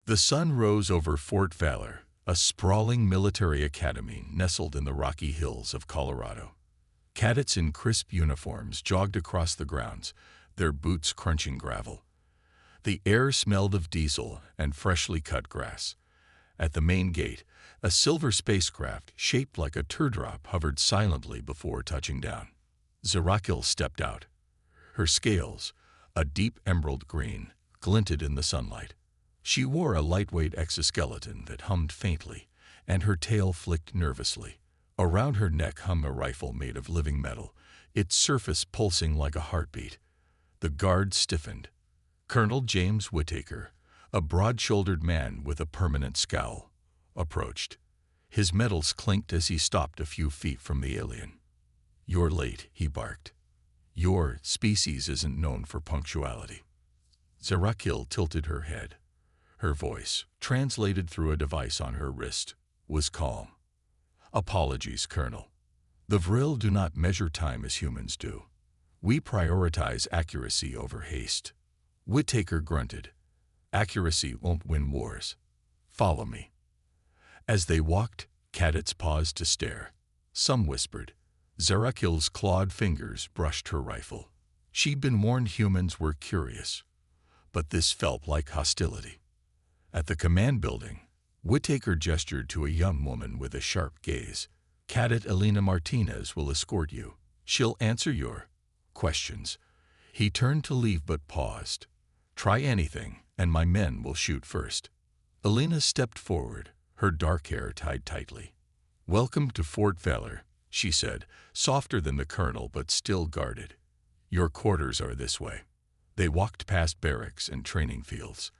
The sun rose over Fort Valor, a sprawling military academy nestled in the Rocky Hills of Colorado. Cadets in crisp uniforms jogged across the grounds, their boots crunching gravel. The air smelled of diesel and freshly cut grass. At the main gate, a silver spacecraft shaped like a teardrop hovered silently before touching down. Zarakil stepped out. Her scales, a deep emerald green, glinted in the sunlight. She wore a lightweight exoskeleton that hummed faintly, and her tail flicked nervously. Around her neck hung a rifle made of living metal, its surface pulsing like a heartbeat. The guard stiffened. Colonel James Whittaker, a broad-shouldered man with a permanent scowl, approached. His metals clinked as he stopped a few feet from the alien. "You're late," he barked. "Your species isn't known for punctuality." Zarakil tilted her head. Her voice, translated through a device on her wrist, was calm. "Apologies, Colonel. The Vril do not measure time as humans do. We prioritize accuracy over haste." Whittaker grunted. "Accuracy won't win wars. Follow me." As they walked, cadets paused to stare. Some whispered. Zarakil's clawed fingers brushed her rifle. She'd been warned humans were curious, but this felt like hostility. At the command building, Whittaker gestured to a young woman with a sharp gaze. "Cadet Elena Martinez will escort you. She'll answer your questions." He turned to leave but paused. "Try anything, and my men will shoot first." Elena stepped forward, her dark hair tied tightly. "Welcome to Fort Valor," she said, softer than the colonel but still guarded. "Your quarters are this way." They walked past barracks and training fields.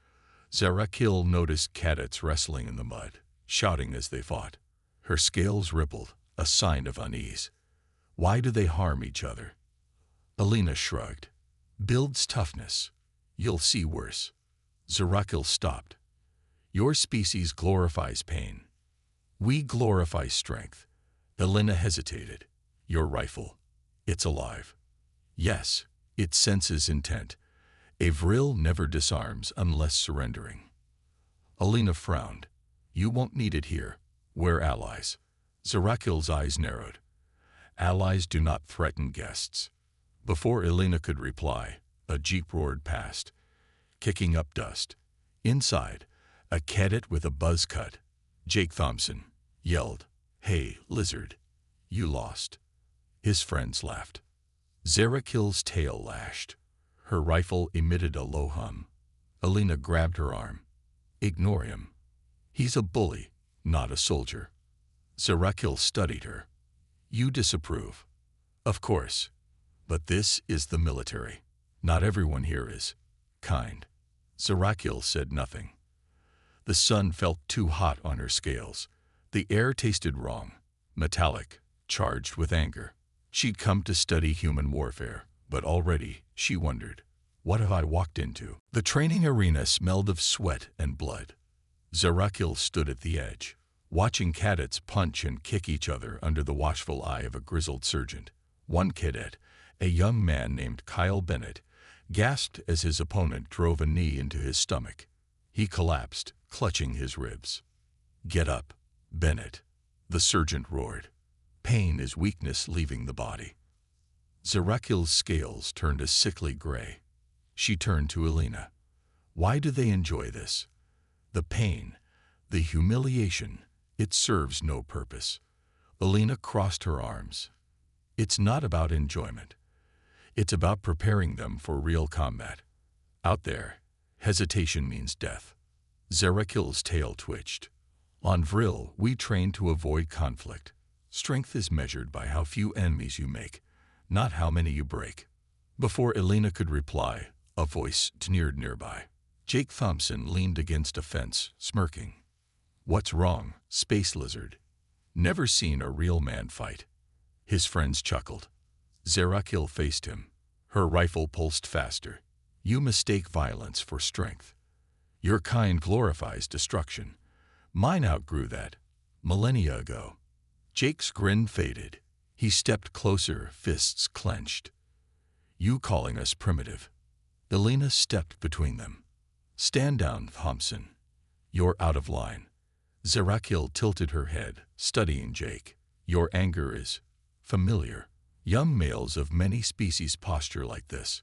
Zarakil noticed cadets wrestling in the mud, shouting as they fought. Her scales rippled, a sign of unease. "Why do they harm each other?" Elena shrugged. "Builds toughness. You'll see worse." Zarakil stopped. "Your species glorifies pain. We glorify strength." Elena hesitated. "Your rifle. It's alive." "Yes, it senses intent. A Vril never disarms unless surrendering." Elena frowned. "You won't need it here. We're allies." Zarakil's eyes narrowed. "Allies do not threaten guests." Before Elena could reply, a jeep roared past, kicking up dust. Inside, a cadet with a buzz cut, Jake Thompson, yelled, "Hey, lizard, you lost." His friends laughed. Zarakil's tail lashed. Her rifle emitted a low hum. Elena grabbed her arm. "Ignore him. He's a bully, not a soldier." Zarakil studied her. "You disapprove." "Of course. But this is the military. Not everyone here is kind." Zarakil said nothing. The sun felt too hot on her scales. The air tasted wrong, metallic, charged with anger. She'd come to study human warfare, but already she wondered, what have I walked into? The training arena smelled of sweat and blood. Zarakil stood at the edge, watching cadets punch and kick each other under the watchful eye of a grizzled sergeant. One cadet, a young man named Kyle Bennett, gasped as his opponent drove a knee into his stomach. He collapsed, clutching his ribs. "Get up, Bennett," the sergeant roared. "Pain is weakness leaving the body." Zarakil's scales turned a sickly gray. She turned to Elena. "Why do they enjoy this? The pain, the humiliation, it serves no purpose." Elena crossed her arms. "It's not about enjoyment. It's about preparing them for real combat. Out there, hesitation means death." Zarakil's tail twitched. "On Vril, we train to avoid conflict. Strength is measured by how few enemies you make, not how many you break." Before Elena could reply, a voice sneered nearby. Jake Thompson leaned against a fence, smirking. "What's wrong, space lizard? Never seen a real man fight." His friends chuckled. Zarakil faced him. Her rifle pulsed faster. "You mistake violence for strength. Your kind glorifies destruction. Mine outgrew that millennia ago." Jake's grin faded. He stepped closer, fists clenched. "You calling us primitive?" Elena stepped between them. "Stand down, Thompson. You're out of line. Zerakil tilted her head, studying Jake. Your anger is familiar. Young males of many species posture like this,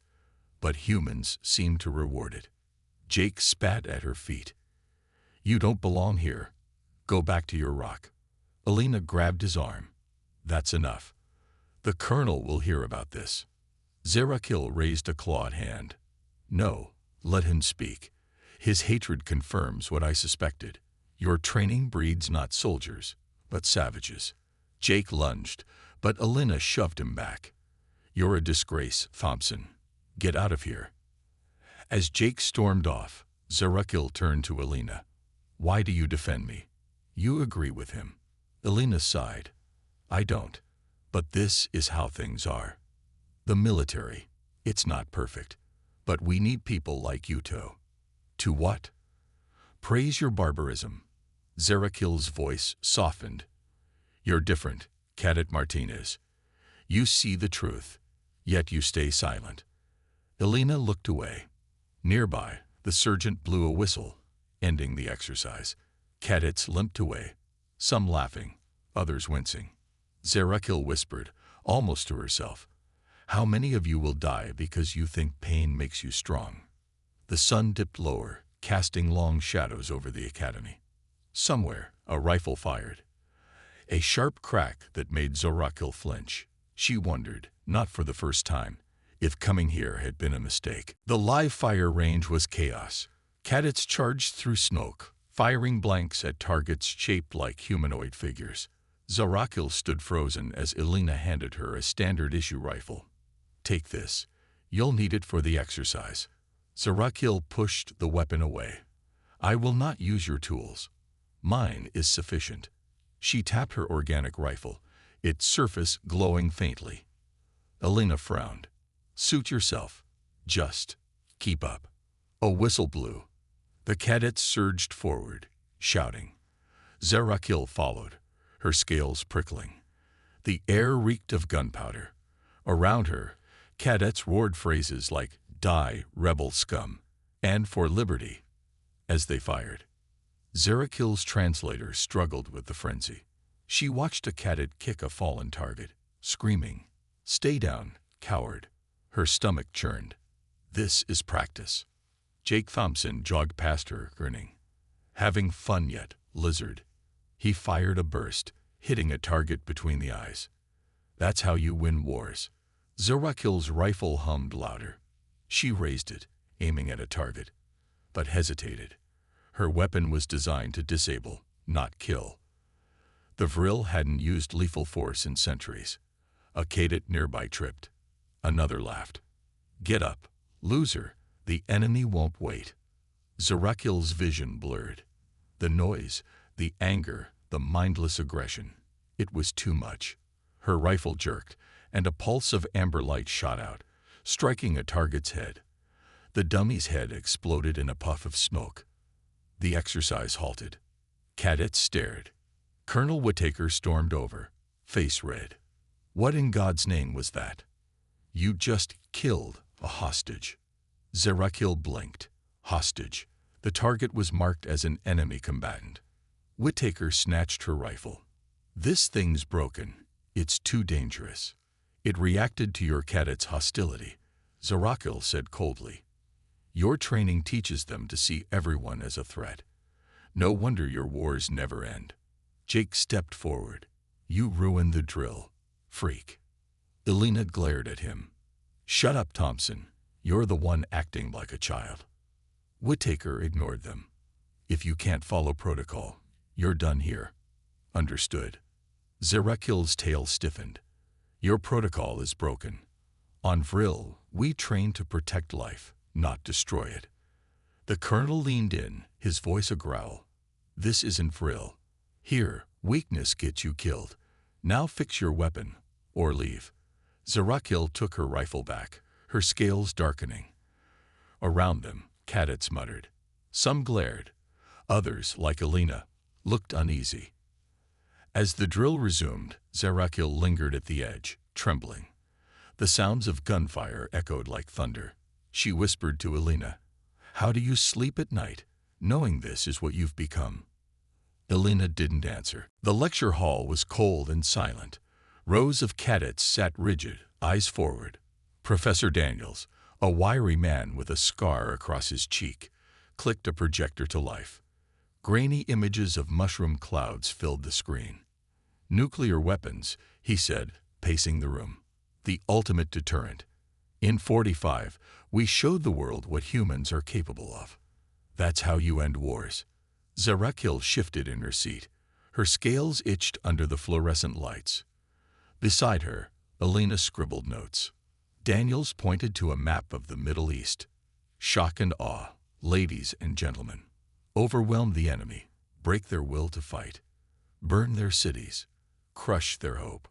but humans seem to reward it. Jake spat at her feet. You don't belong here. Go back to your rock. Alina grabbed his arm. That's enough. The colonel will hear about this. Zerakil raised a clawed hand. No, let him speak. His hatred confirms what I suspected. Your training breeds not soldiers, but savages. Jake lunged, but Alina shoved him back. You're a disgrace, Thompson. Get out of here. As Jake stormed off, Zerakil turned to Alina. Why do you defend me? You agree with him. Alina sighed. I don't. But this is how things are. The military. It's not perfect. But we need people like you to what? Praise your barbarism. Zerakil's voice softened. You're different, Cadet Martinez. You see the truth, yet you stay silent. Alina looked away. Nearby, the sergeant blew a whistle, ending the exercise. Cadets limped away, some laughing, others wincing. Zerakil whispered, almost to herself, how many of you will die because you think pain makes you strong? The sun dipped lower, casting long shadows over the academy. Somewhere, a rifle fired. A sharp crack that made Zerakil flinch. She wondered, not for the first time, if coming here had been a mistake. The live fire range was chaos. Cadets charged through smoke, firing blanks at targets shaped like humanoid figures. Zerakil stood frozen as Alina handed her a standard-issue rifle. Take this. You'll need it for the exercise. Zerakil pushed the weapon away. I will not use your tools. Mine is sufficient. She tapped her organic rifle, its surface glowing faintly. Alina frowned. Suit yourself. Just keep up. A whistle blew. The cadets surged forward, shouting. Zerakil followed, her scales prickling. The air reeked of gunpowder. Around her, cadets roared phrases like, Die, rebel scum, and for liberty, as they fired. Zerakil's translator struggled with the frenzy. She watched a cadet kick a fallen target, screaming, Stay down, coward. Her stomach churned. This is practice. Jake Thompson jogged past her, grinning. Having fun yet, lizard? He fired a burst, hitting a target between the eyes. That's how you win wars. Zerakil's rifle hummed louder. She raised it, aiming at a target, but hesitated. Her weapon was designed to disable, not kill. The Vril hadn't used lethal force in centuries. A cadet nearby tripped. Another laughed. Get up, loser. The enemy won't wait. Zerakil's vision blurred. The noise, the anger, the mindless aggression. It was too much. Her rifle jerked, and a pulse of amber light shot out, striking a target's head. The dummy's head exploded in a puff of smoke. The exercise halted. Cadets stared. Colonel Whittaker stormed over, face red. What in God's name was that? You just killed a hostage. Zerakil blinked. Hostage. The target was marked as an enemy combatant. Whittaker snatched her rifle. This thing's broken. It's too dangerous. It reacted to your cadet's hostility, Zerakil said coldly. Your training teaches them to see everyone as a threat. No wonder your wars never end. Jake stepped forward. You ruined the drill, freak. Alina glared at him. Shut up, Thompson. You're the one acting like a child. Whittaker ignored them. If you can't follow protocol, you're done here. Understood. Zerakil's tail stiffened. Your protocol is broken. On Vril, we train to protect life, not destroy it. The colonel leaned in, his voice a growl. This isn't Vril. Here, weakness gets you killed. Now fix your weapon, or leave. Zerakil took her rifle back, her scales darkening. Around them, cadets muttered. Some glared. Others, like Alina, looked uneasy. As the drill resumed, Zerakil lingered at the edge, trembling. The sounds of gunfire echoed like thunder. She whispered to Alina, How do you sleep at night, knowing this is what you've become. Elena didn't answer. The lecture hall was cold and silent. Rows of cadets sat rigid, eyes forward. Professor Daniels, a wiry man with a scar across his cheek, clicked a projector to life. Grainy images of mushroom clouds filled the screen. "Nuclear weapons," he said, pacing the room. "The ultimate deterrent. In 45, we showed the world what humans are capable of. That's how you end wars." Zarakil shifted in her seat. Her scales itched under the fluorescent lights. Beside her, Elena scribbled notes. Daniels pointed to a map of the Middle East. "Shock and awe, ladies and gentlemen. Overwhelm the enemy, break their will to fight, burn their cities, crush their hope."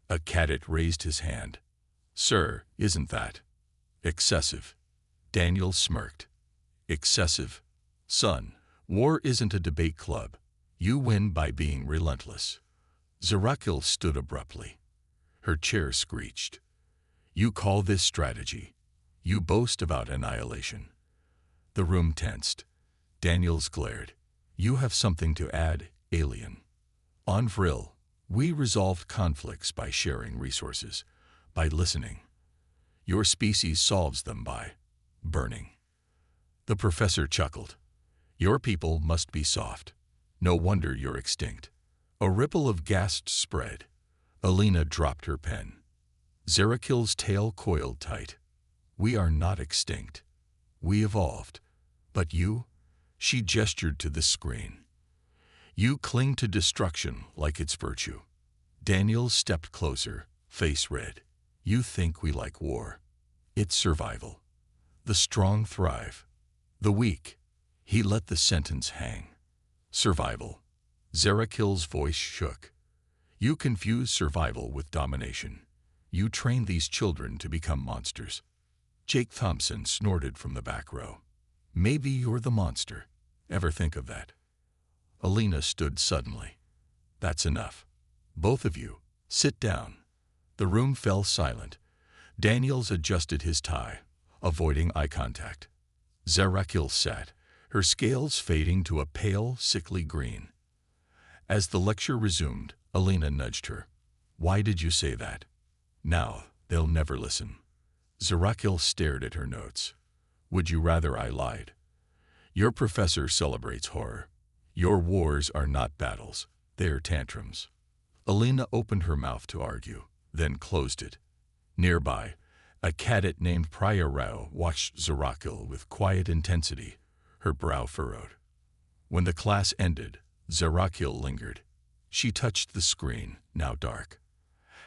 A cadet raised his hand. "Sir, isn't that excessive?" Daniels smirked. "Excessive? Son, war isn't a debate club. You win by being relentless." Zarakil stood abruptly. Her chair screeched. "You call this strategy? You boast about annihilation." The room tensed. Daniels glared. "You have something to add, alien?" "On Vril, we resolved conflicts by sharing resources, by listening. Your species solves them by burning." The professor chuckled. "Your people must be soft. No wonder you're extinct." A ripple of gasps spread. Elena dropped her pen. Zarakil's tail coiled tight. "We are not extinct. We evolved. But you?" She gestured to the screen. "You cling to destruction like it's virtue." Daniel stepped closer, face red. "You think we like war. It's survival. The strong thrive. The weak." He let the sentence hang. "Survival." Zarakil's voice shook. "You confuse survival with domination. You train these children to become monsters." Jake Thompson snorted from the back row. "Maybe you're the monster. Ever think of that?" Elena stood suddenly. "That's enough. Both of you, sit down." The room fell silent. Daniels adjusted his tie, avoiding eye contact. Zarakil sat, her scales fading to a pale, sickly green. As the lecture resumed, Elena nudged her. "Why did you say that?" "Now, they'll never listen." Zarakil stared at her notes. "Would you rather I lied?" "Your professor celebrates horror. Your wars are not battles, they're tantrums." Elena opened her mouth to argue, then closed it. Nearby, a cadet named Priya Rao watched Zarakil with quiet intensity, her brow furrowed. When the class ended, Zarakil lingered. She touched the screen, now dark.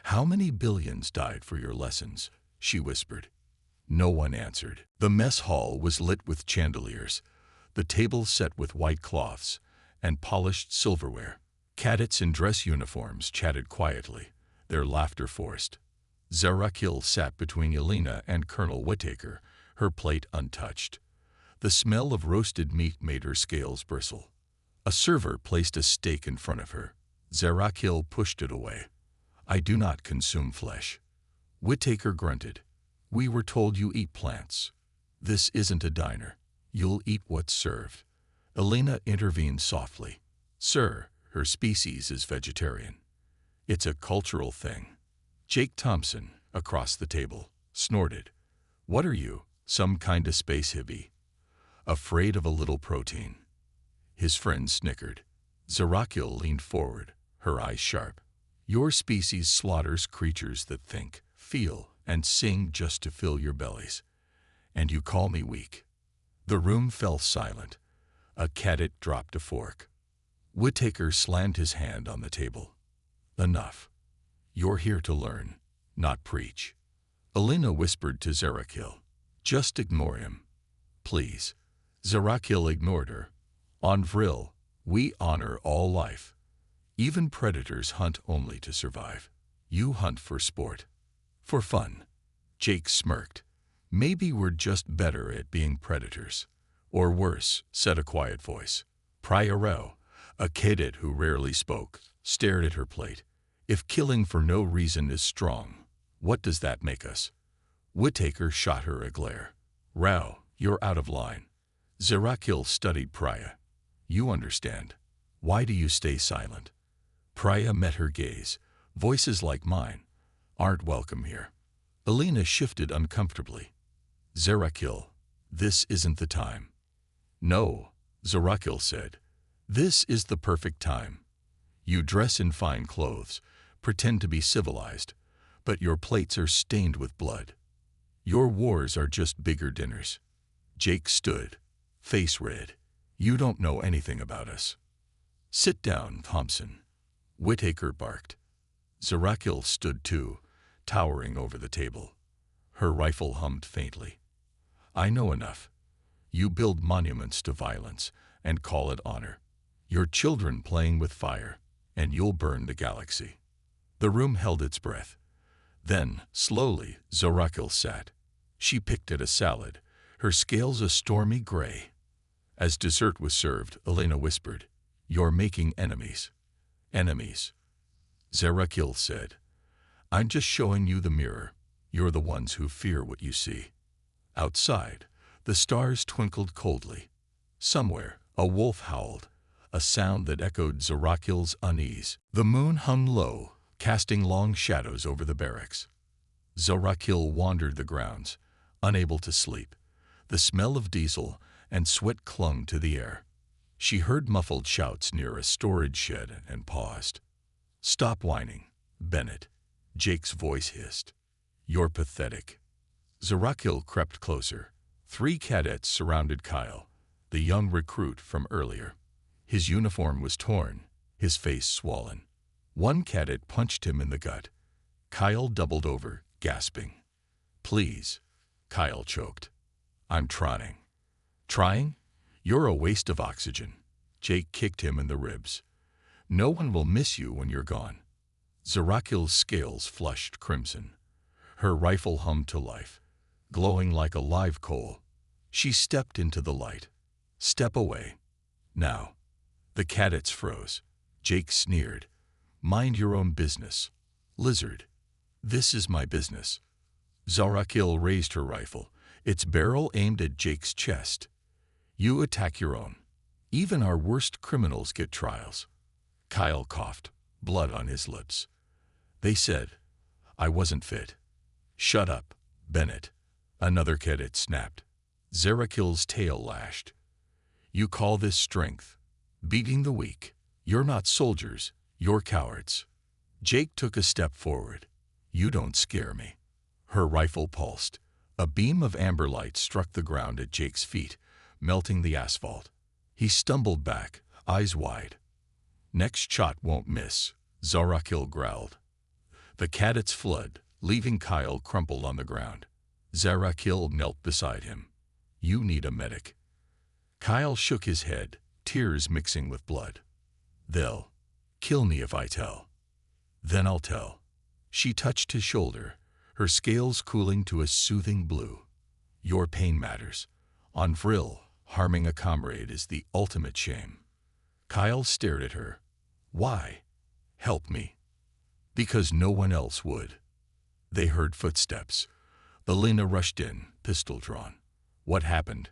"How many billions died for your lessons?" she whispered. No one answered. The mess hall was lit with chandeliers, the tables set with white cloths and polished silverware. Cadets in dress uniforms chatted quietly, their laughter forced. Zarakil sat between Elena and Colonel Whittaker, her plate untouched. The smell of roasted meat made her scales bristle. A server placed a steak in front of her. Zarakil pushed it away. "I do not consume flesh." Whittaker grunted. "We were told you eat plants. This isn't a diner. You'll eat what's served." Elena intervened softly. "Sir, her species is vegetarian. It's a cultural thing." Jake Thompson, across the table, snorted. "What are you, some kind of space hippie? Afraid of a little protein?" His friend snickered. Zarakil leaned forward, her eyes sharp. "Your species slaughters creatures that think, feel, and sing just to fill your bellies. And you call me weak." The room fell silent. A cadet dropped a fork. Whittaker slammed his hand on the table. "Enough. You're here to learn, not preach." Elena whispered to Zarakil. "Just ignore him. Please." Zarakil ignored her. "On Vril, we honor all life. Even predators hunt only to survive. You hunt for sport. For fun." Jake smirked. "Maybe we're just better at being predators." "Or worse," said a quiet voice. Priya Rao, a cadet who rarely spoke, stared at her plate. "If killing for no reason is strong, what does that make us?" Whittaker shot her a glare. "Rao, you're out of line." Zarakil studied Priya. You understand. Why do you stay silent? Priya met her gaze. Voices like mine aren't welcome here. Alina shifted uncomfortably. Zerakil, this isn't the time. No, Zerakil said. This is the perfect time. You dress in fine clothes, pretend to be civilized, but your plates are stained with blood. Your wars are just bigger dinners. Jake stood, face red. You don't know anything about us. Sit down, Thompson. Whittaker barked. Zerakil stood too, towering over the table. Her rifle hummed faintly. I know enough. You build monuments to violence and call it honor. Your children playing with fire, and you'll burn the galaxy. The room held its breath. Then, slowly, Zerakil sat. She picked at a salad, her scales a stormy gray. As dessert was served, Elena whispered, You're making enemies. Enemies. Zerakil said, I'm just showing you the mirror. You're the ones who fear what you see. Outside, the stars twinkled coldly. Somewhere, a wolf howled, a sound that echoed Zerakil's unease. The moon hung low, casting long shadows over the barracks. Zerakil wandered the grounds, unable to sleep. The smell of diesel and sweat clung to the air. She heard muffled shouts near a storage shed and paused. Stop whining, Bennett, Jake's voice hissed. You're pathetic. Zerakil crept closer. 3 cadets surrounded Kyle, the young recruit from earlier. His uniform was torn, his face swollen. One cadet punched him in the gut. Kyle doubled over, gasping. Please, Kyle choked. I'm trying. Trying? You're a waste of oxygen. Jake kicked him in the ribs. No one will miss you when you're gone. Zerakil's scales flushed crimson. Her rifle hummed to life, glowing like a live coal. She stepped into the light. Step away. Now. The cadets froze. Jake sneered. Mind your own business. Lizard. This is my business. Zerakil raised her rifle, its barrel aimed at Jake's chest. You attack your own. Even our worst criminals get trials. Kyle coughed, blood on his lips. They said, I wasn't fit. Shut up, Bennett. Another cadet snapped. Zerakil's tail lashed. You call this strength? Beating the weak. You're not soldiers, you're cowards. Jake took a step forward. You don't scare me. Her rifle pulsed. A beam of amber light struck the ground at Jake's feet, melting the asphalt. He stumbled back, eyes wide. Next shot won't miss, Zerakil growled. The cadets fled, leaving Kyle crumpled on the ground. Zerakil knelt beside him. You need a medic. Kyle shook his head, tears mixing with blood. They'll kill me if I tell. Then I'll tell. She touched his shoulder, her scales cooling to a soothing blue. Your pain matters. On Vril, harming a comrade is the ultimate shame. Kyle stared at her. Why? Help me. Because no one else would. They heard footsteps. Elena rushed in, pistol drawn. What happened?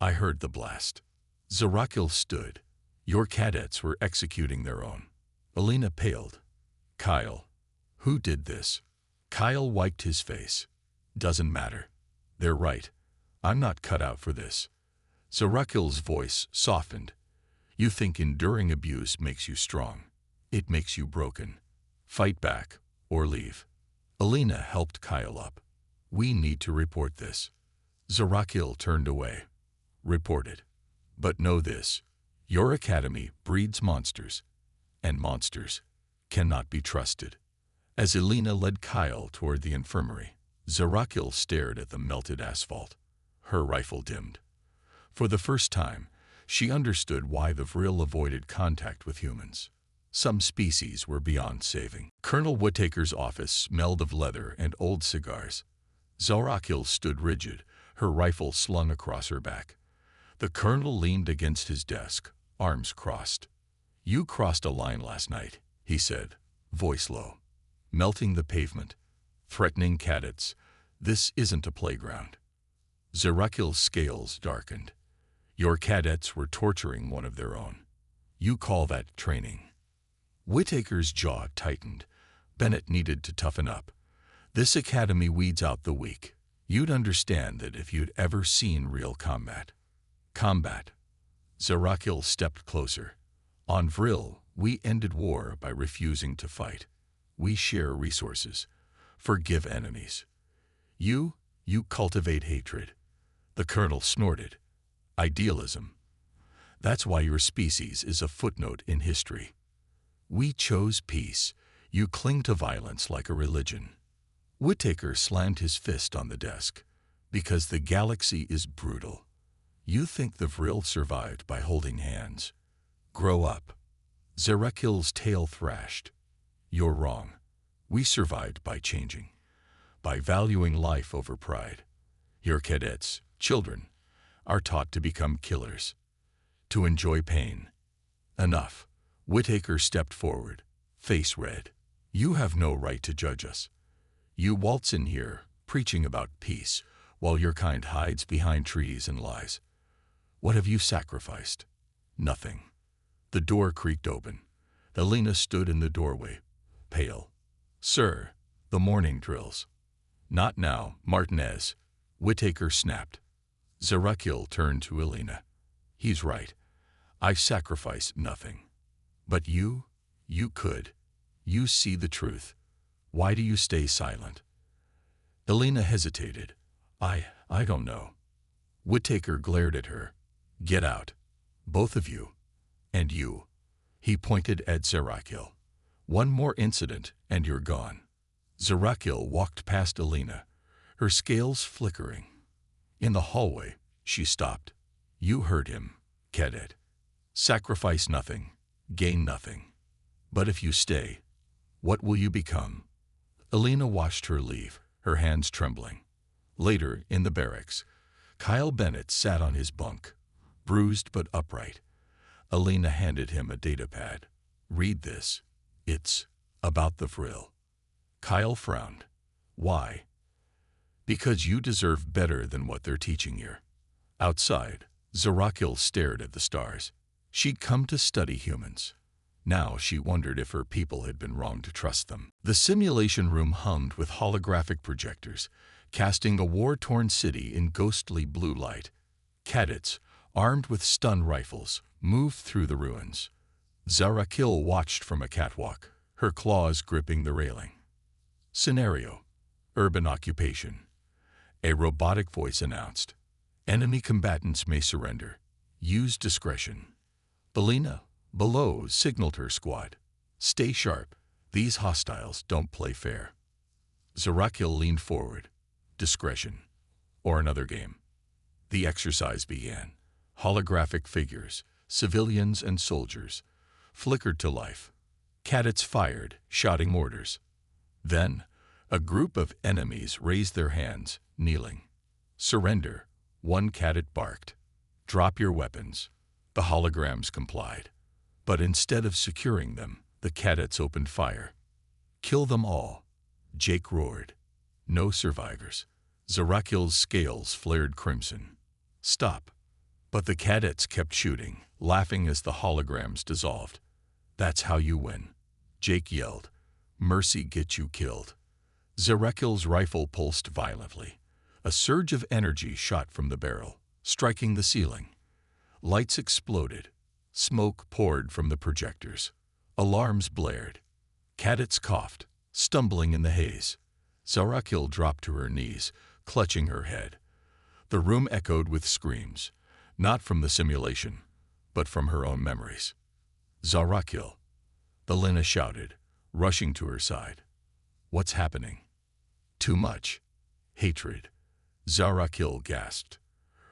I heard the blast. Zerakil stood. Your cadets were executing their own. Elena paled. Kyle. Who did this? Kyle wiped his face. Doesn't matter. They're right. I'm not cut out for this. Zerakil's voice softened. You think enduring abuse makes you strong. It makes you broken. Fight back, or leave. Elena helped Kyle up. We need to report this. Zerakil turned away. Report it. But know this. Your academy breeds monsters, and monsters cannot be trusted. As Elena led Kyle toward the infirmary, Zerakil stared at the melted asphalt. Her rifle dimmed. For the first time, she understood why the Vril avoided contact with humans. Some species were beyond saving. Colonel Whittaker's office smelled of leather and old cigars. Zerakil stood rigid, her rifle slung across her back. The colonel leaned against his desk, arms crossed. You crossed a line last night, he said, voice low. Melting the pavement, threatening cadets. This isn't a playground. Zerakil's scales darkened. Your cadets were torturing one of their own. You call that training? Whittaker's jaw tightened. Bennett needed to toughen up. This academy weeds out the weak. You'd understand that if you'd ever seen real combat. Combat. Zarakil stepped closer. On Vril, we ended war by refusing to fight. We share resources. Forgive enemies. You cultivate hatred. The colonel snorted. Idealism. That's why your species is a footnote in history. We chose peace. You cling to violence like a religion. Whittaker slammed his fist on the desk. Because the galaxy is brutal. You think the Vril survived by holding hands. Grow up. Zarakil's tail thrashed. You're wrong. We survived by changing. By valuing life over pride. Your cadets, children, are taught to become killers. To enjoy pain. Enough. Whittaker stepped forward, face red. You have no right to judge us. You waltz in here, preaching about peace, while your kind hides behind trees and lies. What have you sacrificed? Nothing. The door creaked open. Elena stood in the doorway, pale. Sir, the morning drills. Not now, Martinez. Whittaker snapped. Zarakil turned to Elena. He's right. I sacrificed nothing. But you could. You see the truth. Why do you stay silent? Elena hesitated. I don't know. Whittaker glared at her. Get out. Both of you. And you. He pointed at Zarakil. One more incident, and you're gone. Zarakil walked past Elena, her scales flickering. In the hallway, she stopped. You heard him, cadet. Sacrifice nothing, gain nothing. But if you stay, what will you become? Elena watched her leave, her hands trembling. Later, in the barracks, Kyle Bennett sat on his bunk, bruised but upright. Elena handed him a datapad. Read this. It's about the Vril. Kyle frowned. Why? Because you deserve better than what they're teaching you. Outside, Zarakil stared at the stars. She'd come to study humans. Now she wondered if her people had been wrong to trust them. The simulation room hummed with holographic projectors, casting a war-torn city in ghostly blue light. Cadets, armed with stun rifles, moved through the ruins. Zarakil watched from a catwalk, her claws gripping the railing. Scenario: urban occupation. A robotic voice announced, enemy combatants may surrender. Use discretion. Belina, below, signaled her squad. Stay sharp. These hostiles don't play fair. Zarakil leaned forward. Discretion. Or another game. The exercise began. Holographic figures, civilians and soldiers, flickered to life. Cadets fired, shouting orders. Then, a group of enemies raised their hands, kneeling. Surrender, one cadet barked. Drop your weapons. The holograms complied. But instead of securing them, the cadets opened fire. Kill them all, Jake roared. No survivors. Zarakil's scales flared crimson. Stop. But the cadets kept shooting, laughing as the holograms dissolved. That's how you win. Jake yelled. Mercy gets you killed. Zarakil's rifle pulsed violently. A surge of energy shot from the barrel, striking the ceiling. Lights exploded. Smoke poured from the projectors. Alarms blared. Cadets coughed, stumbling in the haze. Zarakil dropped to her knees, clutching her head. The room echoed with screams, not from the simulation, but from her own memories. Zarakil, Belina shouted, rushing to her side. What's happening? Too much. Hatred. Zarakil gasped.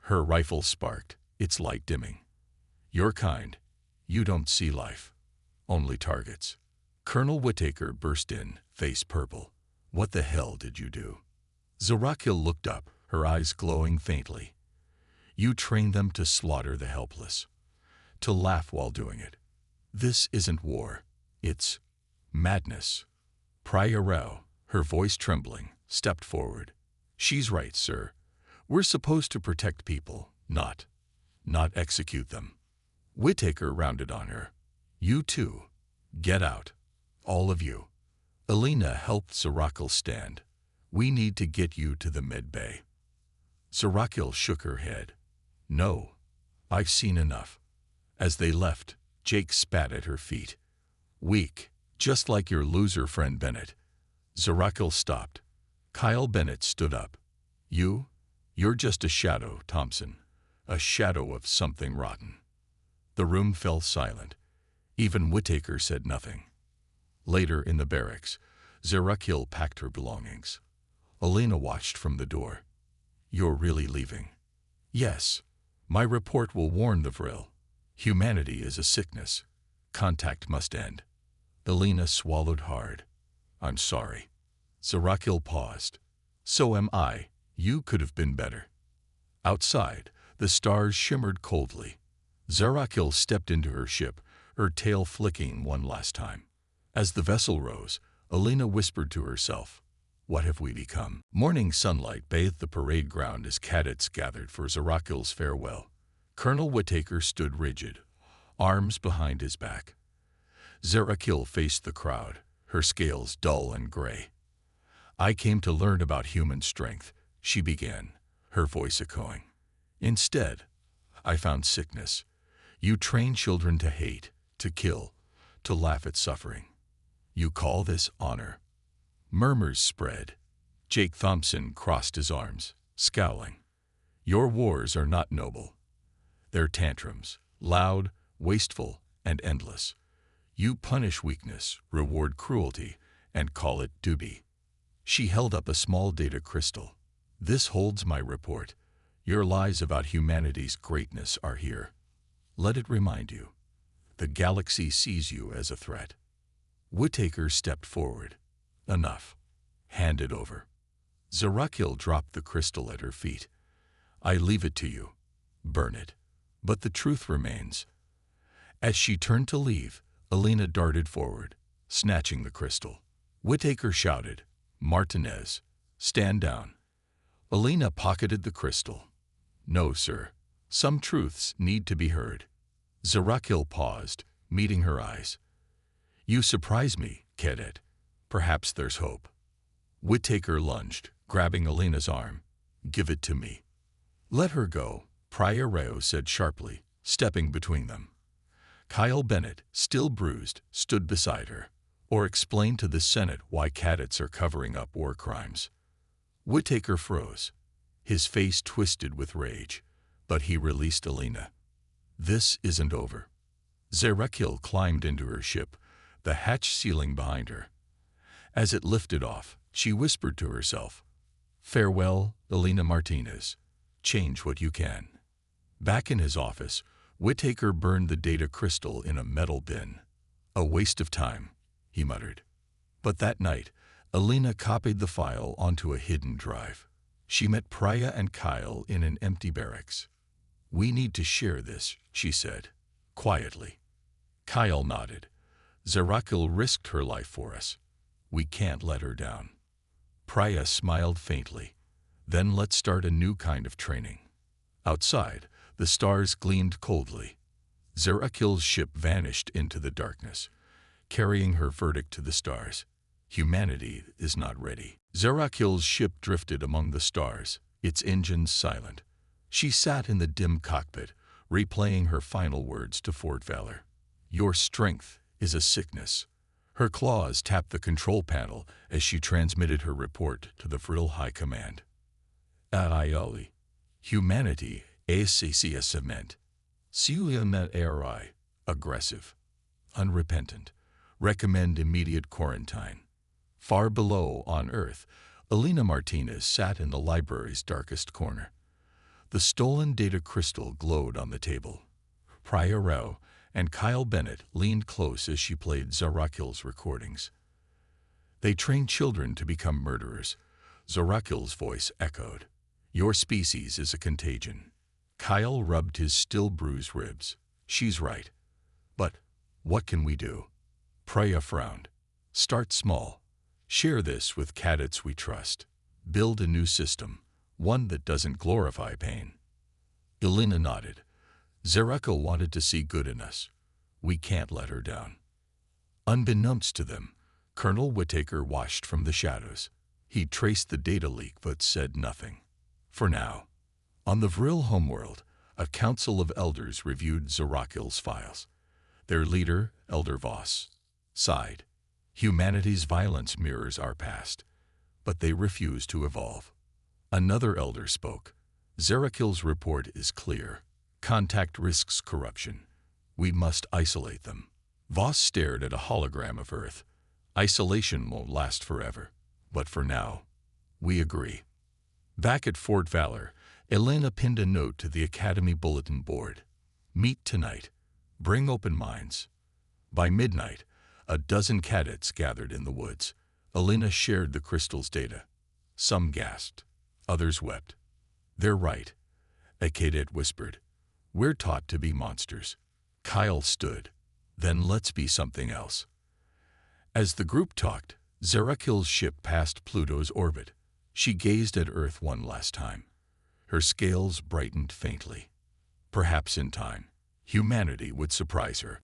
Her rifle sparked, its light dimming. Your kind, you don't see life, only targets. Colonel Whittaker burst in, face purple. What the hell did you do? Zarakil looked up, her eyes glowing faintly. You trained them to slaughter the helpless, to laugh while doing it. This isn't war, it's madness. Priorel, her voice trembling, stepped forward. She's right, sir. We're supposed to protect people, not not execute them. Whittaker rounded on her. You too. Get out. All of you. Alina helped Zarakil stand. We need to get you to the med bay. Zarakil shook her head. No. I've seen enough. As they left, Jake spat at her feet. Weak, just like your loser friend Bennett. Zarakil stopped. Kyle Bennett stood up. You're just a shadow, Thompson. A shadow of something rotten. The room fell silent. Even Whittaker said nothing. Later in the barracks, Zarakil packed her belongings. Alina watched from the door. You're really leaving? Yes. My report will warn the Vril. Humanity is a sickness. Contact must end. Alina swallowed hard. I'm sorry. Zarakil paused. So am I. You could have been better. Outside, the stars shimmered coldly. Zarakil stepped into her ship, her tail flicking one last time. As the vessel rose, Alina whispered to herself, what have we become? Morning sunlight bathed the parade ground as cadets gathered for Zarakil's farewell. Colonel Whittaker stood rigid, arms behind his back. Zarakil faced the crowd, her scales dull and gray. I came to learn about human strength, she began, her voice echoing. Instead, I found sickness. You train children to hate, to kill, to laugh at suffering. You call this honor? Murmurs spread. Jake Thompson crossed his arms, scowling. Your wars are not noble. They're tantrums, loud, wasteful, and endless. You punish weakness, reward cruelty, and call it duty. She held up a small data crystal. This holds my report. Your lies about humanity's greatness are here. Let it remind you. The galaxy sees you as a threat. Whittaker stepped forward. Enough. Hand it over. Zarakil dropped the crystal at her feet. I leave it to you. Burn it. But the truth remains. As she turned to leave, Alina darted forward, snatching the crystal. Whittaker shouted, Martinez, stand down. Alina pocketed the crystal. No, sir. Some truths need to be heard. Zarakil paused, meeting her eyes. You surprise me, cadet. Perhaps there's hope. Whittaker lunged, grabbing Alina's arm. Give it to me. Let her go, Prioreo said sharply, stepping between them. Kyle Bennett, still bruised, stood beside her. Or explain to the Senate why cadets are covering up war crimes. Whittaker froze. His face twisted with rage, but he released Alina. This isn't over. Zarakil climbed into her ship, the hatch ceiling behind her. As it lifted off, she whispered to herself, Farewell, Alina Martinez. Change what you can. Back in his office, Whittaker burned the data crystal in a metal bin. A waste of time, he muttered. But that night, Alina copied the file onto a hidden drive. She met Priya and Kyle in an empty barracks. We need to share this, she said, quietly. Kyle nodded. Zarakil risked her life for us. We can't let her down. Priya smiled faintly. Then let's start a new kind of training. Outside, the stars gleamed coldly. Zarakil's ship vanished into the darkness, carrying her verdict to the stars. Humanity is not ready. Zarakil's ship drifted among the stars, its engines silent. She sat in the dim cockpit, replaying her final words to Fort Valor. Your strength is a sickness. Her claws tapped the control panel as she transmitted her report to the Vril High Command. Aioli. Humanity ACC cement. Siuliamet ARI. Aggressive. Unrepentant. Recommend immediate quarantine. Far below, on Earth, Alina Martinez sat in the library's darkest corner. The stolen data crystal glowed on the table. Prioreo and Kyle Bennett leaned close as she played Zarakil's recordings. They train children to become murderers. Zarakil's voice echoed. Your species is a contagion. Kyle rubbed his still bruised ribs. She's right. But what can we do? Priya frowned. Start small. Share this with cadets we trust. Build a new system, one that doesn't glorify pain. Alina nodded. Zerakil wanted to see good in us. We can't let her down. Unbeknownst to them, Colonel Whittaker watched from the shadows. He traced the data leak but said nothing. For now. On the Vril homeworld, a council of elders reviewed Zerakil's files. Their leader, Elder Voss, sighed. Humanity's violence mirrors our past, but they refuse to evolve. Another elder spoke. Zerakil's report is clear. Contact risks corruption. We must isolate them. Voss stared at a hologram of Earth. Isolation won't last forever, but for now, we agree. Back at Fort Valor, Elena pinned a note to the Academy bulletin board. Meet tonight. Bring open minds. By midnight, a dozen cadets gathered in the woods. Elena shared the crystal's data. Some gasped, others wept. They're right, a cadet whispered. We're taught to be monsters. Kyle stood. Then let's be something else. As the group talked, Zerakil's ship passed Pluto's orbit. She gazed at Earth one last time. Her scales brightened faintly. Perhaps in time, humanity would surprise her.